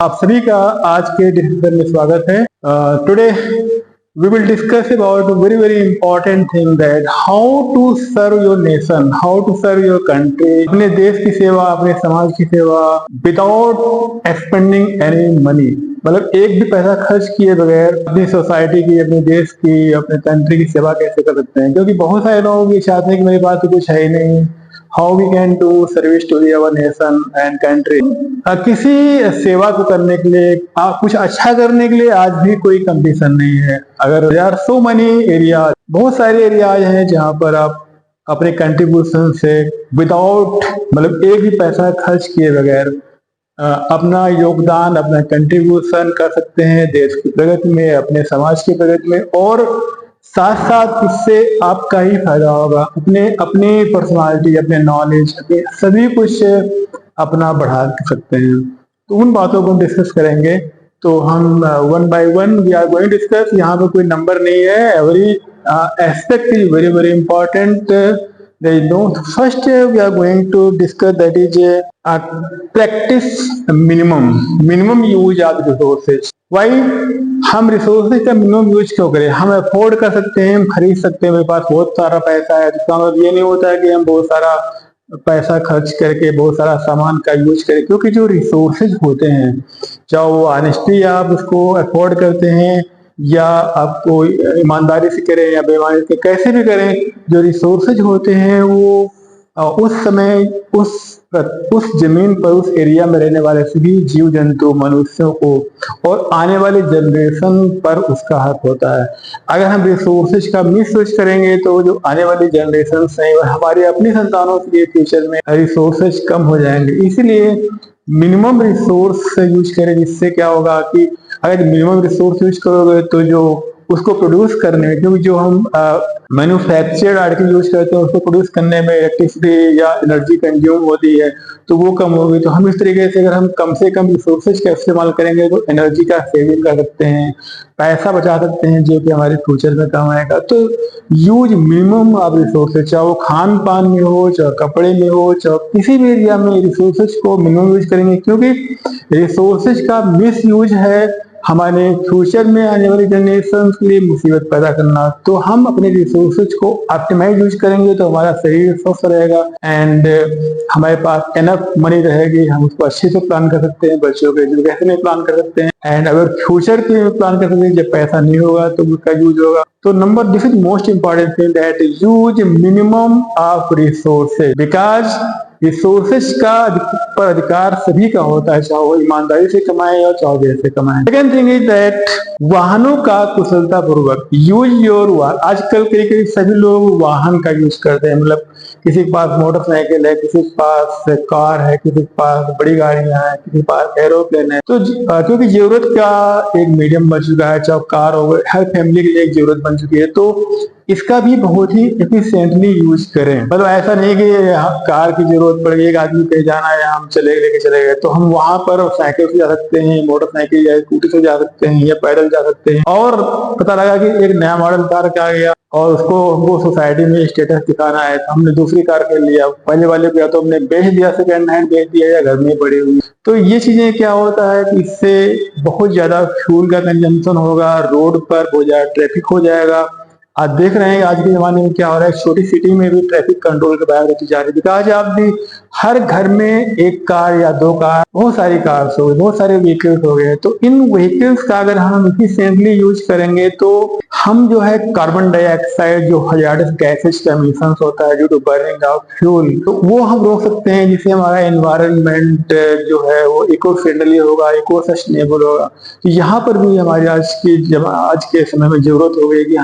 आप सभी का आज के डिस्कशन में स्वागत है। Today we will discuss about very very important thing that how to serve your nation, how to serve your country. अपने देश की सेवा, अपने समाज की सेवा विदाउट एक्सपेंडिंग एनी मनी, मतलब एक भी पैसा खर्च किए बगैर अपनी सोसाइटी की, अपने देश की, अपने कंट्री की सेवा कैसे कर सकते हैं। क्योंकि बहुत सारे लोग ये चाहते हैं कि मेरे पास तो कुछ है ही नहीं, how we can do service to our nation and country. किसी सेवा को करने के लिए, कुछ अच्छा करने के लिए आज भी कोई कंपटीशन नहीं है। अगर there are so many areas, बहुत सारे एरियाज हैं जहां पर आप अपने कंट्रीब्यूशन से विदाउट, मतलब एक भी पैसा खर्च किए बगैर अपना योगदान, अपना कंट्रीब्यूशन कर सकते हैं देश की प्रगति में, अपने समाज की प्रगति में, और साथ साथ इससे आपका ही फायदा होगा। अपनी पर्सनालिटी, अपने नॉलेज, अपने सभी कुछ अपना बढ़ा सकते हैं। तो उन बातों को हम डिस्कस करेंगे। तो हम one by one we are going discuss. यहाँ पे कोई नंबर नहीं है, every aspect is very very important. There is no. First, we are going to discuss that is a practice minimum use of resources. Why? हम resources का minimum use क्यों करें? हम अफोर्ड कर सकते हैं, हम खरीद सकते हैं, मेरे पास बहुत सारा पैसा है। इसका मतलब ये नहीं होता है कि हम बहुत सारा पैसा खर्च करके बहुत सारा सामान का यूज करें। क्योंकि जो रिसोर्सेज होते हैं, चाहे वो ऑनेस्टली आप उसको अफोर्ड करते हैं या आपको ईमानदारी से करें या बेईमानी से, कैसे भी करें, जो रिसोर्सेज होते हैं वो उस समय उस जमीन पर, उस एरिया में रहने वाले सभी जीव जंतु, मनुष्यों को और आने वाले जनरेशन पर उसका हक होता है। अगर हम रिसोर्सेज का मिसयूज करेंगे तो जो आने वाली जनरेशन है और हमारी अपनी संतानों के लिए फ्यूचर में रिसोर्सेज कम हो जाएंगे। इसीलिए मिनिमम रिसोर्स यूज करें, जिससे क्या होगा कि अगर मिनिमम रिसोर्स यूज करोगे तो जो उसको प्रोड्यूस करने में, क्योंकि जो हम मैन्युफैक्चर्ड आर्टिकल यूज करते हैं उसको प्रोड्यूस करने में इलेक्ट्रिसिटी या एनर्जी कंज्यूम होती है, तो वो कम होगी। तो हम इस तरीके से अगर हम कम से कम रिसोर्सेज का इस्तेमाल करेंगे तो एनर्जी का सेविंग कर सकते हैं, पैसा बचा सकते हैं, जो कि हमारे फ्यूचर में काम आएगा। तो यूज मिनिमम ऑफ रिसोर्सेज, चाहे वो खान पान में हो, चाहे कपड़े में हो, चाहे किसी भी एरिया में रिसोर्सेज को मिनिमम यूज करेंगे। क्योंकि रिसोर्सेज का मिस यूज है हमारे फ्यूचर में आने वाली जनरेशन के लिए मुसीबत पैदा करना। तो हम अपने रिसोर्सेज को ऑप्टिमाइज यूज करेंगे तो हमारा शरीर स्वस्थ रहेगा एंड हमारे पास एनफ मनी रहेगी। हम उसको अच्छे से प्लान कर सकते हैं, बच्चों के एजुकेशन में प्लान कर सकते हैं, एंड अगर फ्यूचर के प्लान कर सकते हैं, जब पैसा नहीं होगा तो उसका यूज होगा। तो number, this is most important thing that use minimum of resources, because resources का पर अधिकार सभी का होता है, चाहे वो ईमानदारी से कमाए या चाहे देर से कमाए। सेकेंड थिंग इज दैट वाहनों का कुशलता पूर्वक यूज योर वाहन। आजकल कई सभी लोग वाहन का यूज करते हैं, मतलब किसी के पास मोटरसाइकिल है, किसी के पास कार है, किसी के पास बड़ी गाड़ियां हैं, किसी के पास एरोप्लेन है। तो क्योंकि जरूरत का एक मीडियम बन चुका है, चाहे कार हो, हर फैमिली के लिए एक जरूरत बन चुकी है, तो इसका भी बहुत ही एफिशिएंटली यूज करें। मतलब ऐसा नहीं कि कार की जरूरत पड़ गई, एक आदमी कहीं जाना है, हम लेके चले गए, तो हम वहां पर साइकिल से जा सकते हैं, मोटरसाइकिल या स्कूटी से जा सकते हैं या पैदल जा सकते हैं। और पता लगा कि एक नया मॉडल कार का आ गया और उसको हमको सोसाइटी में स्टेटस दिखाना है, तो हमने दूसरी कार खरीद लिया, पहले वाले को या तो हमने बेच दिया, सेकेंड हैंड बेच दिया, या घर में पड़ी हुई। तो ये चीजें क्या होता है कि इससे बहुत ज्यादा फ्यूल का कंजम्पशन होगा, रोड पर बहुत ज्यादा ट्रैफिक हो जाएगा। आज देख रहे हैं आज के जमाने में क्या हो रहा है, छोटी सिटी में भी ट्रैफिक कंट्रोल के बाहर होती जा रही है। बिकॉज आप भी हर घर में एक कार या दो कार, बहुत सारी कार्स हो गई, बहुत सारे व्हीकल्स हो गए। तो इन व्हीकल्स का अगर हम इफिशिएंटली यूज करेंगे तो हम जो है कार्बन डाइऑक्साइड, जो हजार्डस गैसेज का एमिशन होता है due to burning of fuel, तो वो हम रोक सकते हैं, जिससे हमारा एनवायरनमेंट जो है वो इको फ्रेंडली होगा, इको सस्टेनेबल होगा। तो यहाँ पर भी हमारी आज के समय में जरूरत हो गई कि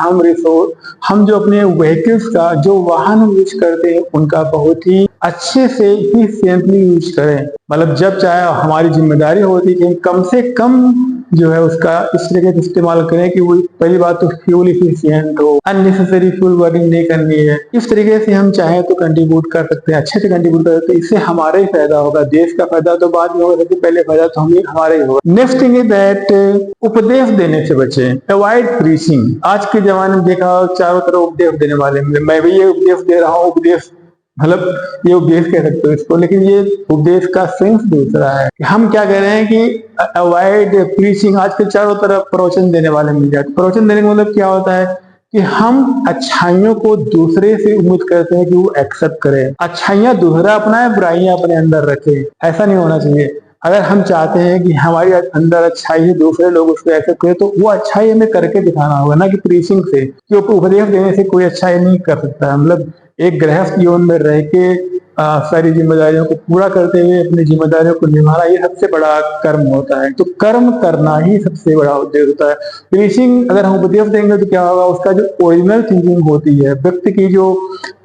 हम जो अपने व्हीकल्स का, जो वाहन यूज करते हैं, उनका बहुत ही अच्छे से इफिशिएंटली यूज करें। मतलब जब चाहे हमारी जिम्मेदारी होती है कि कम से कम जो है उसका इस तरीके से इस्तेमाल करें कि वो, पहली बात तो फ्यूल इफिशिएंट हो, अननेसेसरी फ्यूल बर्निंग नहीं करनी है। इस तरीके से हम चाहे तो कंट्रीब्यूट कर सकते हैं, अच्छे से कंट्रीब्यूट कर सकते हैं। इससे हमारा ही फायदा होगा, देश का फायदा तो बाद में होगा, सबसे पहले फायदा तो हमारा ही होगा। नेक्स्ट थिंग इज दैट उपदेश देने से बचें, अवॉइड प्रीचिंग। आज के जमाने में देखा चारों तरफ उपदेश देने वाले, मैं भी ये उपदेश दे रहा हूँ, उपदेश मतलब ये उपदेश कह सकते हो इसको, लेकिन ये उपदेश का सेंस दूसरा है कि हम क्या कह रहे हैं कि अवॉइड प्रीचिंग। आजकल चारों तरफ प्रवचन देने वाले मिल जाते। प्रवचन देने का मतलब क्या होता है कि हम अच्छाइयों को दूसरे से उम्मीद करते हैं कि वो एक्सेप्ट करे, अच्छाइयां दूसरा अपनाए, बुराइयां अपने अंदर रखे। ऐसा नहीं होना चाहिए। अगर हम चाहते हैं कि हमारे अंदर अच्छाई है, दूसरे लोग उसको एक्सेप्ट करें, तो वो अच्छाई हमें करके दिखाना होगा, ना कि प्रीचिंग से। क्योंकि उपदेश देने से कोई अच्छाई नहीं कर सकता। मतलब एक गृहस्थ जीवन में रह के सारी जिम्मेदारियों को पूरा करते हुए अपनी जिम्मेदारियों को निभाना, ये सबसे बड़ा कर्म होता है। तो कर्म करना ही सबसे बड़ा उद्देश्य होता है। प्रीचिंग अगर हम उपदेश देंगे तो क्या होगा, उसका जो ओरिजिनल थिंकिंग होती है, व्यक्ति की जो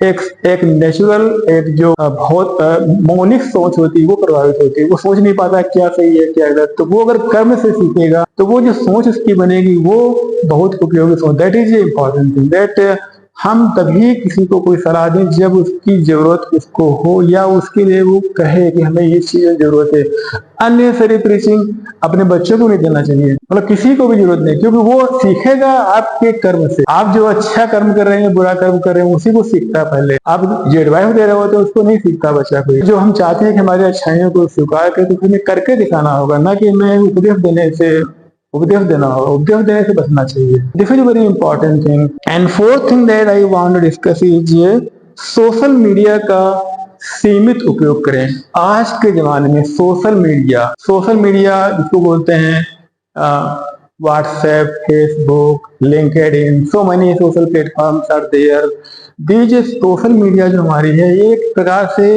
एक नेचुरल, एक जो बहुत मौलिक सोच होती है, वो प्रभावित होती है। वो सोच नहीं पाता क्या सही है क्या गलत। तो वो अगर कर्म से सीखेगा तो वो जो सोच उसकी बनेगी वो बहुत उपयोगी सोच। That is a important thing. That हम तभी किसी को कोई सलाह दें जब उसकी जरूरत उसको हो, या उसके लिए वो कहे कि हमें ये चीज जरूरत है। अननेसेसरी प्रीचिंग अपने बच्चों को नहीं देना चाहिए, मतलब किसी को भी जरूरत नहीं, क्योंकि वो सीखेगा आपके कर्म से। आप जो अच्छा कर्म कर रहे हैं, बुरा कर्म कर रहे हैं, उसी को सीखता है। पहले आप जो एडवाइस दे रहे होते हैं उसको नहीं सीखता बच्चा कोई। जो हम चाहते हैं कि हमारी अच्छाइयों को स्वीकार करें, तो हमें करके दिखाना होगा, ना कि हमें उपदेश देना होगा। उपदेश देने से बचना चाहिए। This is very important thing. And fourth thing that I want to discuss is ये सोशल मीडिया का सीमित उपयोग करें। आज के जमाने में सोशल मीडिया जिसको बोलते हैं WhatsApp, Facebook, LinkedIn, so many social platforms are there. These social media जो हमारी है, ये एक प्रकार से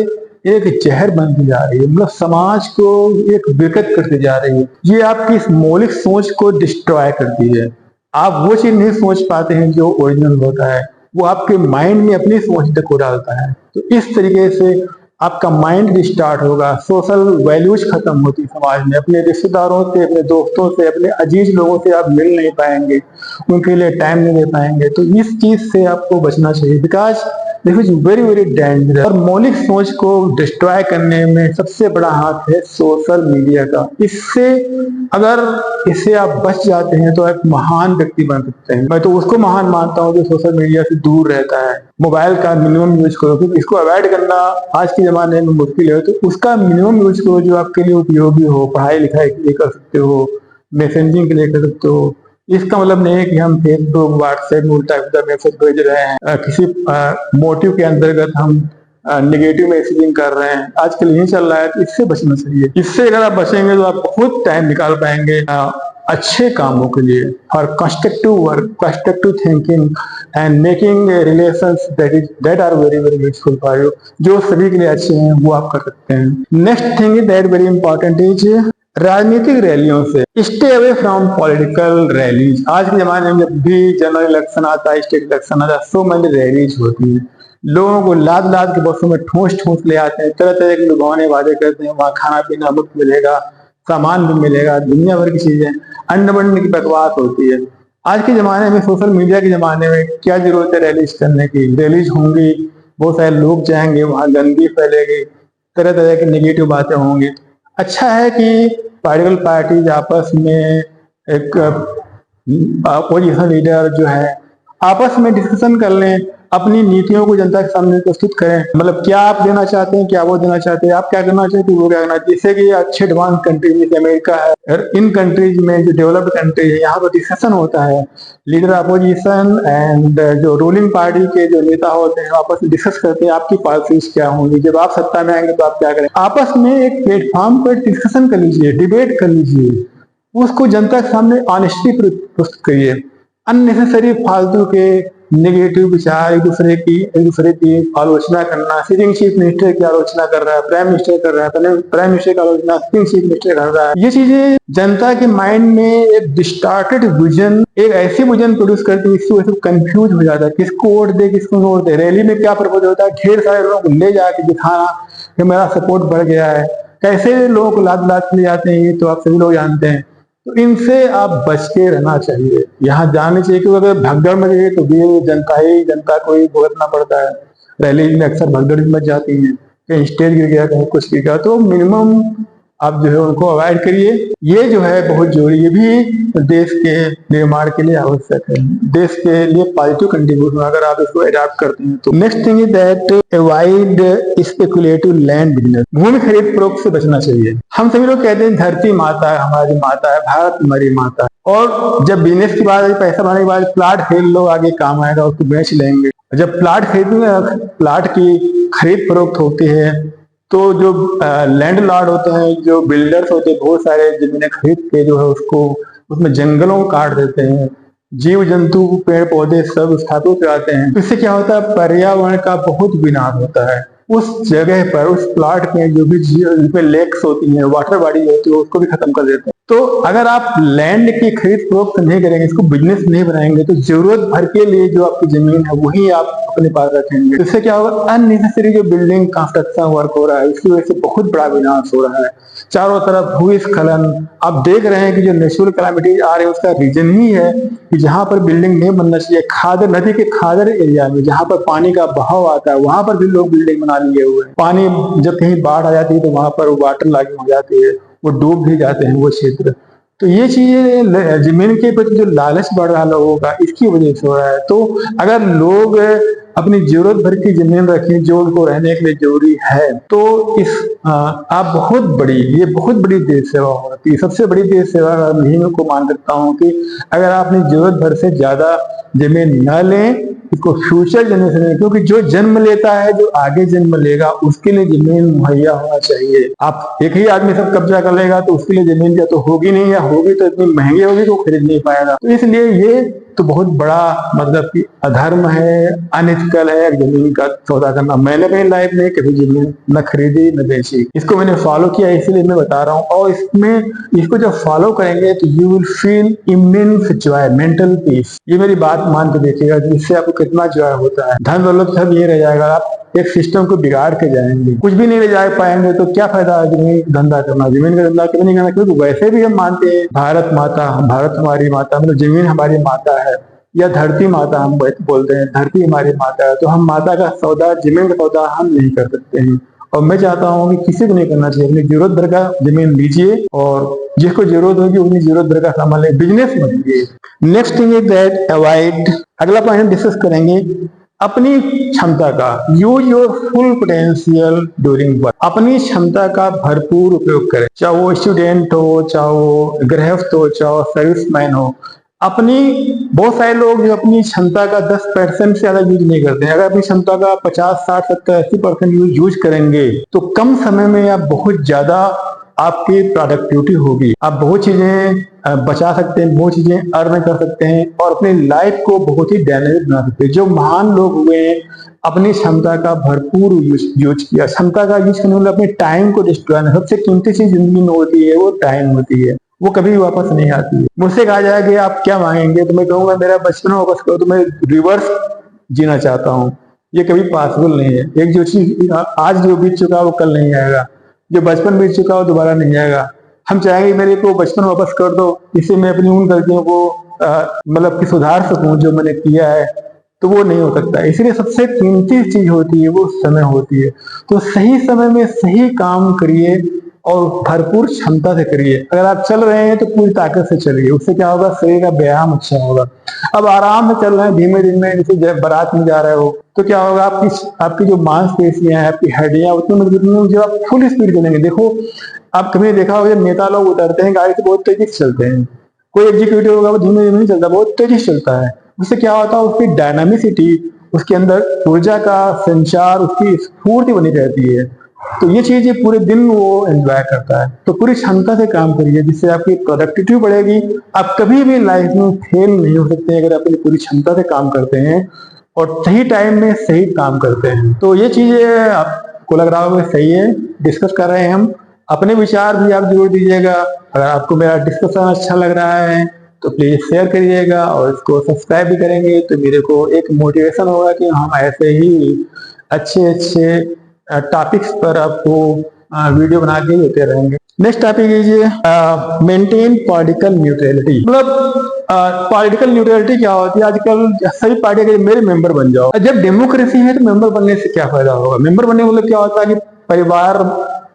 एक जहर बनती जा रही है। मतलब समाज को एक विकृत करती जा रही है। ये आपकी इस मौलिक सोच को डिस्ट्रॉय करती है। आप वो चीज नहीं सोच पाते हैं जो ओरिजिनल होता है। वो आपके माइंड में अपनी सोच को डालता है। तो इस तरीके से आपका माइंड रिस्टार्ट होगा। सोशल वैल्यूज खत्म होती समाज में। अपने रिश्तेदारों से, अपने दोस्तों से, अपने अजीज लोगों से आप मिल नहीं पाएंगे, उनके लिए टाइम नहीं दे पाएंगे। तो इस चीज से आपको बचना चाहिए, because this is very very dangerous. और मौलिक सोच को डिस्ट्रॉय करने में सबसे बड़ा हाथ है सोशल मीडिया का। इससे आप बच जाते हैं तो एक महान व्यक्ति बन सकते हैं। मैं तो उसको महान मानता हूँ जो सोशल मीडिया से दूर रहता है। मोबाइल का मिनिमम यूज करो, क्योंकि इसको अवॉइड करना आज के जमाने में मुश्किल है। तो उसका मिनिमम यूज करो जो आपके लिए उपयोगी हो। पढ़ाई लिखाई के लिए कर सकते हो, मैसेजिंग के लिए कर सकते हो। इसका मतलब नहीं है कि हम फेसबुक, व्हाट्सएप में उल्टा सीधा मैसेज भेज रहे हैं, किसी मोटिव के अंतर्गत हम निगेटिव मैसेजिंग कर रहे हैं। आजकल यही चल रहा है। तो इससे बचना चाहिए। इससे अगर आप बचेंगे तो आप बहुत टाइम निकाल पाएंगे अच्छे कामों के लिए, for constructive work, constructive thinking and making relations that are very very useful for you. जो सभी के लिए अच्छे हैं वो आप कर सकते हैं। Next thing is that very important is राजनीतिक रैलियों से stay away from political rallies. आज के जमाने में जब भी जनरल इलेक्शन आता है, स्टेट इलेक्शन आता है, सो मेनी रैलीज होती है। लोगों को लाद लाद के बसों में ठूस ठूस ले आते हैं। तरह तरह के लुभावने वादे करते हैं। वहाँ खाना पीना मुफ्त मिलेगा, सामान भी मिलेगा, दुनिया भर की चीजें, अन्न वन्न की बकवास होती है। आज के जमाने में, सोशल मीडिया के जमाने में क्या जरूरत है रैलीज करने की। रैलीज होंगी, बहुत सारे लोग जाएंगे, वहां गंदगी फैलेगी, तरह तरह की निगेटिव बातें होंगी। अच्छा है कि पॉलिटिकल पार्टीज आपस में, एक अपोजिशन लीडर जो है, आपस में डिस्कशन कर लें, अपनी नीतियों को जनता के सामने प्रस्तुत करें। मतलब क्या आप देना चाहते हैं, क्या वो देना चाहते हैं, आप क्या करना चाहते हैं, वो क्या करना चाहते हैं। जैसे कि अच्छे एडवांस कंट्रीज जैसे अमेरिका है, इन कंट्रीज में जो डेवलप्ड कंट्री है, यहाँ पर डिस्कशन होता है। लीडर अपोजिशन एंड जो रूलिंग पार्टी के जो नेता होते हैं आपस में डिस्कस करते हैं आपकी पॉलिसीज क्या होंगी, जब आप सत्ता में आएंगे तो आप क्या करें। आपस में एक प्लेटफॉर्म पर डिस्कशन कर लीजिए, डिबेट कर लीजिए, उसको जनता के सामने ऑनेस्टली प्रस्तुत करिए। अननेसेसरी फालतू के नेगेटिव विचार, एक दूसरे की आलोचना करना, सिटिंग चीफ मिनिस्टर की आलोचना कर रहा है, प्राइम मिनिस्टर कर रहा है, प्राइम मिनिस्टर की आलोचना सिटिंग चीफ मिनिस्टर कर रहा है। ये चीजें जनता के माइंड में एक डिस्टार्टेड विजन, एक ऐसी विजन प्रोड्यूस करती है जिसकी वजह से कंफ्यूज हो जाता है, किसको वोट दे किसको वोट दे। रैली में क्या पर्पज होता है, ढेर सारे लोगों को ले जाके दिखाना कि मेरा सपोर्ट बढ़ गया है। कैसे लोगों को लाद लाद ले जाते हैं ये तो आप सभी लोग जानते हैं। तो इनसे आप बच के रहना चाहिए। यहाँ जाने चाहिए, क्योंकि अगर भगदड़ में गए तो भी जनता को ही भुगतना पड़ता है। रैली में अक्सर भगदड़ मच जाती है, कहीं स्टेज गिर गया, कहीं कुछ गिर गया। तो मिनिमम आप जो है उनको अवॉइड करिए। ये जो है बहुत जरूरी, ये भी देश के निर्माण के लिए आवश्यक है, देश के लिए पॉजिटिव कंट्रीब्यूशन अगर आप इसको अडॉप्ट करते हैं तो। Next thing is that avoid speculative land business. भूमि खरीद फरोख्त से बचना चाहिए। हम सभी लोग कहते हैं धरती माता है, हमारी माता है, भारत हमारी माता है, और जब बिजनेस की बात आई, पैसा बनाने की बात, प्लाट खरीद लो, आगे काम आएगा, उसको बेच लेंगे। जब प्लाट खरीदेंगे, प्लाट की खरीद फरोख्त होती है तो जो लैंड लॉर्ड होते हैं, जो बिल्डर्स होते हैं, बहुत सारे जमीनें खरीद के जो है उसको उसमें जंगलों को काट देते हैं, जीव जंतु पेड़ पौधे सब स्थापित हो जाते हैं। इससे क्या होता है, पर्यावरण का बहुत विनाश होता है। उस जगह पर, उस प्लाट में जो भी लेक्स होती हैं, वाटर बॉडी होती है, उसको भी खत्म कर देते हैं। तो अगर आप लैंड की खरीद फरोख्त नहीं करेंगे, इसको बिजनेस नहीं बनाएंगे, तो जरूरत भर के लिए जो आपकी जमीन है वही आप अपने पास रखेंगे। इससे क्या होगा, अननेसेसरी जो बिल्डिंग कंस्ट्रक्शन वर्क हो रहा है, इसकी वजह से बहुत बड़ा विनाश हो रहा है। चारों तरफ भूस्खलन आप देख रहे हैं कि जो नेचुरल कैलामिटीज आ रही है उसका रीजन ही है कि जहां पर बिल्डिंग नहीं बनना चाहिए, खादर नदी के खादर एरिया में जहां पर पानी का बहाव आता है वहां पर भी लोग बिल्डिंग बना लिए हुए हैं। पानी जब कहीं बाढ़ आ जाती है तो वहां पर वाटर लॉगिंग हो जाती है, वो डूब भी जाते हैं वो क्षेत्र। तो ये चीजें जमीन के प्रति जो लालच बढ़ रहा है लोगों का, इसकी वजह से हो रहा है। तो अगर लोग अपनी जरूरत भर की जमीन रखें जो उनको रहने के लिए जरूरी है, तो इस आप ये बहुत बड़ी देश सेवा होती है। सबसे बड़ी देश सेवा मैं को मान सकता हूँ कि अगर आप अपनी जरूरत भर से ज्यादा जमीन न लें, इसको फ्यूचर जनरेशन, क्योंकि जो जन्म लेता है, जो आगे जन्म लेगा, उसके लिए जमीन मुहैया होना चाहिए। आप एक ही आदमी सब कब्जा कर लेगा तो उसके लिए जमीन क्या तो होगी नहीं, या होगी तो इतनी महंगी होगी तो खरीद नहीं पाएगा। तो इसलिए ये तो बहुत बड़ा मतलब कि अधर्म है, अनएथिकल है जमीन का सौदा करना। मैंने अपनी लाइफ में कभी जमीन न खरीदी न बेची, इसको मैंने फॉलो किया, इसलिए मैं बता रहा हूँ। और इसको जब फॉलो करेंगे तो you will feel immense Joy, mental peace. ये मेरी बात मान के देखिएगा कि इससे आपको कितना जॉय होता है। धन दौलत सब ये रह जाएगा, आप एक सिस्टम को बिगाड़ के जाएंगे, कुछ भी नहीं ले जा पाएंगे। तो क्या फायदा है जमीन धंधा करना, जमीन का धंधा क्यों नहीं करना? क्योंकि वैसे भी हम मानते हैं भारत माता, भारत हमारी माता, मतलब जमीन हमारी माता है, या धरती माता हम बोलते हैं, धरती हमारी माता है। तो हम माता का सौदा, जमीन का सौदा हम नहीं कर सकते हैं। और मैं चाहता हूँ कि किसी को नहीं करना चाहिए। अपनी जरूरत भर का जमीन लीजिए और जिसको जरूरत होगी उतनी जरूरत भर का सामान ले, बिजनेस मत लीजिए। Next thing is that avoid, अगला पॉइंट डिस्कस करेंगे अपनी क्षमता का, use your full potential during work. अपनी क्षमता का भरपूर उपयोग करें, चाहे वो स्टूडेंट हो, चाहे वो गृहस्थ हो, चाहे सर्विसमैन हो। बहुत सारे लोग जो अपनी क्षमता का 10% से ज्यादा यूज नहीं करते हैं। अगर अपनी क्षमता का 50, 60, 70, 80% यूज करेंगे तो कम समय में आप बहुत ज्यादा आपकी प्रोडक्टिविटी होगी। आप बहुत चीजें बचा सकते हैं, बहुत चीजें अर्न कर सकते हैं और अपनी लाइफ को बहुत ही डायनेमिक बना सकते हैं। जो महान लोग हुए हैं अपनी क्षमता का भरपूर यूज किया। क्षमता का यूज करने वाले अपने टाइम को डिस्ट्रॉय नहीं। सबसे कीमती चीज जिंदगी में होती है वो टाइम होती है, वो कभी भी वापस नहीं आती है। मुझसे कहा जाए कि आप क्या मांगेंगे तो मैं कहूंगा मेरा बचपन वापस करो। तो मैं रिवर्स जीना चाहता हूँ, ये कभी पॉसिबल नहीं है। एक जो चीज आज जो बीत चुका वो कल नहीं आएगा, जो बचपन बीत चुका वो दोबारा नहीं आएगा। हम चाहेंगे मेरे को बचपन वापस कर दो, इससे मैं अपनी उन गलतियों को मतलब कि सुधार सकूं जो मैंने किया है, तो वो नहीं हो सकता। इसलिए सबसे कीमती चीज होती है वो समय होती है। तो सही समय में सही काम करिए और भरपूर क्षमता से करिए। अगर आप चल रहे हैं तो पूरी ताकत से चलिए, उससे क्या होगा, शरीर का व्यायाम अच्छा होगा। अब आराम से चल रहे हैं, धीमे धीमे, जैसे बारात में जा रहे हो तो क्या होगा, आपकी जो मांसपेशियां हैं, आपकी हड्डियां उतनी मजबूत नहीं। जब आप फुल स्पीड चलेंगे, देखो आप कभी देखा होगा नेता लोग उतरते हैं गाड़ी से बहुत तेजी से चलते हैं, कोई एग्जीक्यूटिव होगा वो धीमे धीमे नहीं चलता, बहुत तेजी से चलता है। उससे क्या होता है, उसकी डायनामिसिटी, उसके अंदर ऊर्जा का संचार, उसकी स्फूर्ति बनी रहती है। तो ये चीज पूरे दिन वो एंजॉय करता है। तो पूरी क्षमता से काम करिए जिससे आपकी प्रोडक्टिविटी बढ़ेगी। आप कभी भी लाइफ में फेल नहीं हो सकते अगर आप अपनी पूरी क्षमता से काम करते हैं और सही टाइम में सही काम करते हैं। तो ये चीजें आपको लग रहा होगा सही है, डिस्कस कर रहे हैं हम। अपने विचार भी आप जरूर दीजिएगा। अगर आपको मेरा डिस्कशन अच्छा लग रहा है तो प्लीज शेयर करिएगा और इसको सब्सक्राइब भी करेंगे तो मेरे को एक मोटिवेशन होगा कि हम ऐसे ही अच्छे टॉपिक्स पर आपको वीडियो बना के देते रहेंगे। Next topic is maintain political neutrality. मतलब पॉलिटिकल न्यूट्रलिटी क्या होती है, आजकल सभी पार्टी के मेरे मेंबर बन जाओ। जब डेमोक्रेसी है तो मेंबर बनने से क्या फायदा होगा? मेंबर बनने मतलब क्या होता है कि परिवार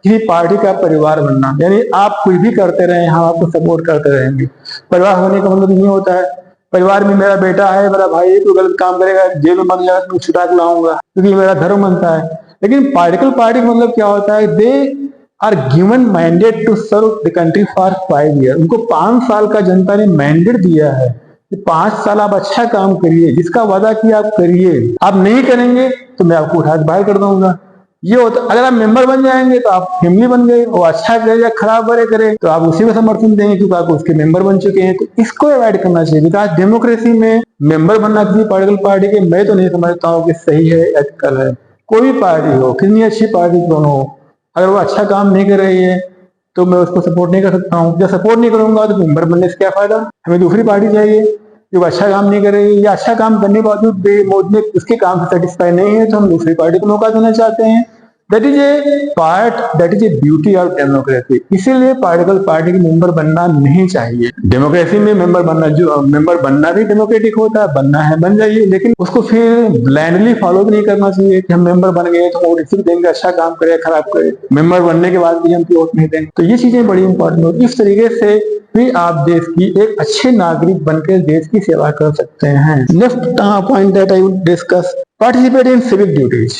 किसी पार्टी का परिवार बनना, यानी आप कुछ भी करते रहे, हम आपको सपोर्ट करते रहेंगे। परिवार होने का मतलब ये होता है परिवार में मेरा बेटा है, मेरा भाई है, तो गलत काम करेगा, जेल में बन जाएगा तो मैं छुटा के लाऊंगा, क्योंकि मेरा धर्म बनता है। लेकिन पॉलिटिकल पार्टी का मतलब क्या होता है, they are given mandate to serve the country for 5 year. उनको 5 साल का जनता ने मैंडेट दिया है कि 5 साल आप अच्छा काम करिए, जिसका वादा किया आप करिए, आप नहीं करेंगे तो मैं आपको उठा के बाहर कर दूंगा। ये होता, अगर आप मेंबर बन जाएंगे तो आप फैमिली बन गए, वो अच्छा करे या खराब करे तो आप उसी को समर्थन देंगे, क्योंकि आप उसके मेंबर बन चुके हैं। तो इसको अवॉइड करना चाहिए, बिकॉज डेमोक्रेसी में मेंबर बनना किसी पॉलिटिकल पार्टी के, मैं तो नहीं समझता हूँ कि सही है, एथिकल है। कोई भी पार्टी हो, कितनी अच्छी पार्टी क्यों हो, अगर वो अच्छा काम नहीं कर रही है तो मैं उसको सपोर्ट नहीं कर सकता हूँ। जब सपोर्ट नहीं करूंगा तो मेंबर बनने से क्या फायदा, हमें दूसरी पार्टी चाहिए जो अच्छा काम नहीं कर रही है, या अच्छा काम करने के बावजूद मोदी ने उसके काम से सेटिस्फाई नहीं है, तो हम दूसरी पार्टी को मौका देना चाहते हैं। That is a part, that is a beauty of democracy. इसीलिए पॉलिटिकल पार्टी के मेंबर बनना नहीं चाहिए। डेमोक्रेसी में मेंबर बनना, जो मेंबर बनना भी डेमोक्रेटिक होता है, बनना है बन जाइए, लेकिन उसको फिर ब्लाइंडली फॉलो भी नहीं करना चाहिए कि हम मेंबर बन गए तो वोट इसी देंगे, अच्छा काम करे खराब करे, मेंबर बनने के बाद भी हम वोट नहीं देंगे। तो ये चीजें बड़ी इंपॉर्टेंट होती है। इस तरीके से भी आप देश की एक अच्छे नागरिक बनकर देश की सेवा कर सकते हैं। Next point that I would discuss, participate in civic duties.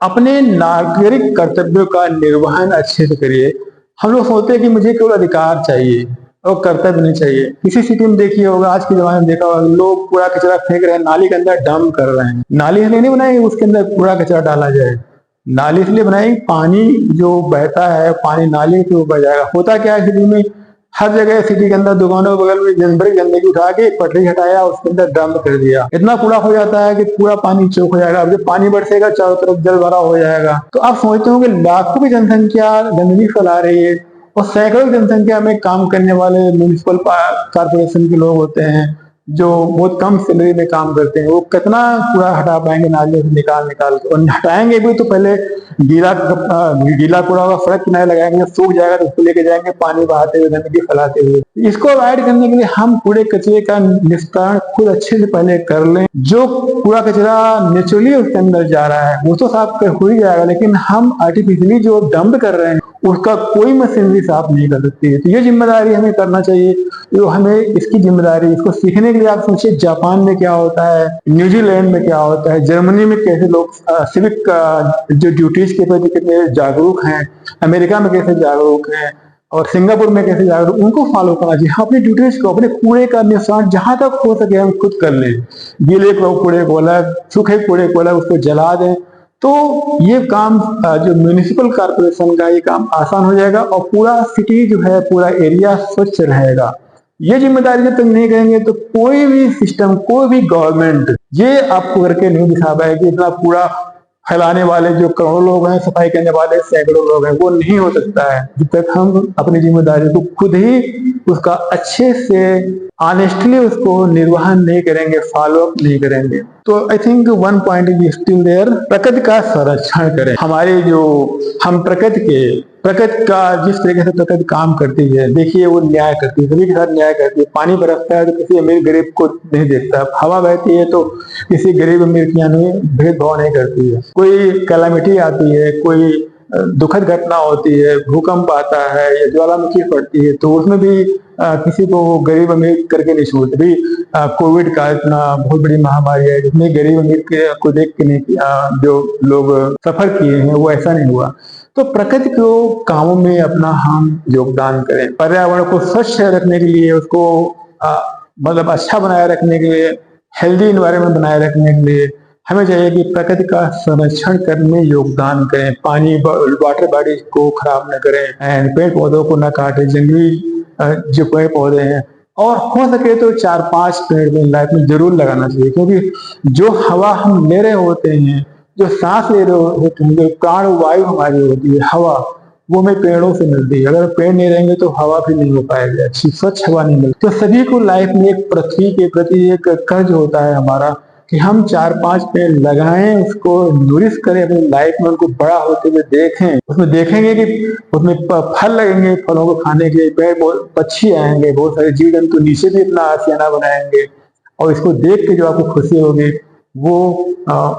अपने नागरिक कर्तव्यों का निर्वहन अच्छे से करिए। हम लोग सोचते हैं कि मुझे केवल अधिकार चाहिए और कर्तव्य नहीं चाहिए। किसी सिटी में देखिए होगा, आज के जमाने में देखा होगा, लोग कूड़ा कचरा फेंक रहे हैं, नाली के अंदर डंप कर रहे हैं। नाली इसलिए नहीं बनाई उसके अंदर कूड़ा कचरा डाला जाए, नाली इसलिए बनाई पानी जो बहता है, पानी नाली के ऊपर जाएगा। होता क्या है सिटी में, हर जगह सिटी के अंदर दुकानों बगल में जनवरी गंदगी उठा के पटरी हटाया, उसके अंदर डंप कर दिया। इतना कूड़ा हो जाता है कि पूरा पानी चौक हो जाएगा। अब जब पानी बरसेगा चारों तरफ जल भरा हो जाएगा। तो आप सोचते हो कि लाखों की जनसंख्या गंदगी फैला रही है और सैकड़ों की जनसंख्या में काम करने वाले म्यूनिसिपल कारपोरेशन के लोग होते हैं जो बहुत कम सैलरी में काम करते हैं, वो कितना कूड़ा हटा पाएंगे नालियों से निकाल निकाल के। और हटाएंगे भी तो पहले गीला कूड़ा होगा, सड़क किनारे लगाएंगे, सूख जाएगा तो उसको लेके जाएंगे पानी बहाते हुए, गंदगी फैलाते हुए। इसको अवॉइड करने के लिए हम कूड़े कचरे का निस्तारण खुद अच्छे से पहले कर लें। जो कूड़ा कचरा नेचुरली उसके अंदर जा रहा है वो तो साफ हो ही जाएगा, लेकिन हम आर्टिफिशियली जो डंप कर रहे हैं उसका कोई मशीनरी साफ नहीं कर सकती है। तो ये जिम्मेदारी हमें करना चाहिए। तो हमें इसकी जिम्मेदारी, इसको सीखने के लिए आप सोचिए जापान में क्या होता है, न्यूजीलैंड में क्या होता है, जर्मनी में कैसे लोग सिविक जो ड्यूटीज के प्रति कितने जागरूक हैं, अमेरिका में कैसे जागरूक हैं और सिंगापुर में कैसे जागरूक, उनको फॉलो करना चाहिए। हम अपनी ड्यूटीज को, अपने कूड़े का निस्तारण जहां तक हो सके हम खुद कर लें। गीले कूड़े को अलग, सूखे कूड़े को अलग, उसको जला दें, तो ये काम जो म्यूनिसिपल कारपोरेशन का ये काम आसान हो जाएगा और पूरा सिटी जो है, पूरा एरिया स्वच्छ रहेगा। ये जिम्मेदारी जब तक नहीं करेंगे तो कोई भी सिस्टम, कोई भी गवर्नमेंट ये आपको करके नहीं दिखा पाएगी। इतना पूरा फैलाने वाले जो करोड़ों लोग हैं, सफाई करने वाले सैकड़ों लोग हैं, वो नहीं हो सकता है जब तक हम अपनी जिम्मेदारी को खुद ही उसका अच्छे से ऑनेस्टली उसको निर्वहन नहीं करेंगे, फॉलो अप नहीं करेंगे। तो I think one point is still there, प्रकृति का संरक्षण करें। हमारे जो हम प्रकृति का जिस तरीके से प्रकृति काम करती है, देखिए वो न्याय करती है, सभी के साथ न्याय करती है। पानी बरसता है तो किसी अमीर गरीब को नहीं देखता, हवा बहती है तो किसी गरीब अमीर की यानी भेदभाव नहीं करती है। कोई कैलामिटी आती है, कोई दुखद घटना होती है, भूकंप आता है या ज्वालामुखी पड़ती है, तो उसमें भी किसी को गरीब अमीर करके नहीं छोड़ते। भी कोविड का इतना बहुत बड़ी महामारी है जिसमें गरीब अमीर को देख के नहीं जो लोग सफर किए हैं वो ऐसा नहीं हुआ। तो प्रकृति को कामों में अपना हम योगदान करें। पर्यावरण को स्वच्छ रखने के लिए, उसको मतलब अच्छा बनाए रखने के लिए, हेल्दी एनवायरनमेंट बनाए रखने के लिए हमें चाहिए कि प्रकृति का संरक्षण करने में योगदान करें। पानी, वाटर बॉडीज को खराब न करें एंड पेड़ पौधों को न काटें। जंगली जो पेड़ पौधे हैं, और हो सके तो 4-5 पेड़ में लाइफ में जरूर लगाना चाहिए, क्योंकि जो हवा हम ले रहे होते हैं, जो सांस ले रहे होते हैं, जो प्राण वायु हमारी होती है हवा, वो हमें पेड़ों से मिलती है। अगर पेड़ नहीं रहेंगे तो हवा भी नहीं हो पाएगी, अच्छी स्वच्छ हवा नहीं मिलती। तो सभी को लाइफ में एक पृथ्वी के प्रति एक कर्ज होता है हमारा कि हम 4-5 पेड़ लगाएं, उसको नूरिश करें अपनी लाइफ में, उनको बड़ा होते हुए देखें। उसमें देखेंगे कि उसमें फल लगेंगे, फलों को खाने के पेड़, पक्षी आएंगे, बहुत सारे जीव जंतु नीचे भी अपना आशियाना बनाएंगे, और इसको देख के जो आपको खुशी होगी वो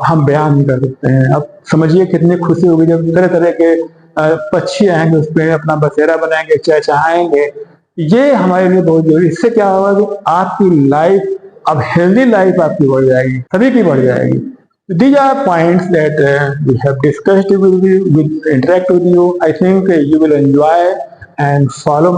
हम बयान नहीं कर सकते हैं। अब समझिए कितनी खुशी होगी जब तरह तरह के पक्षी आएंगे उस पे अपना बसेरा बनाएंगे, चहचहाएंगे, ये हमारे लिए बहुत जरूरी। इससे क्या होगा कि आपकी लाइफ, अब हेल्दी लाइफ आपकी बढ़ जाएगी, सभी की बढ़ जाएगी। These are points that we have discussed with you, with interact with you. I think you will enjoy and follow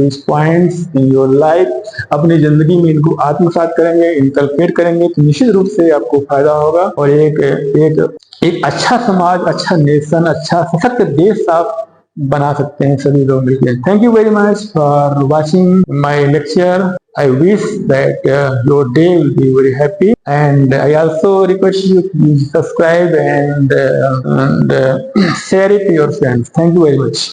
these points in your life. अपनी जिंदगी में इनको आत्मसात करेंगे, इनकलकेट करेंगे तो निश्चित रूप से आपको फायदा होगा और एक अच्छा समाज, अच्छा नेशन, अच्छा सशक्त देश आप बना सकते हैं सभी लोग मिलकर। Thank you very much for watching my lecture. I wish that your day will be very happy, and I also request you to subscribe and share it to your friends. Thank you very much.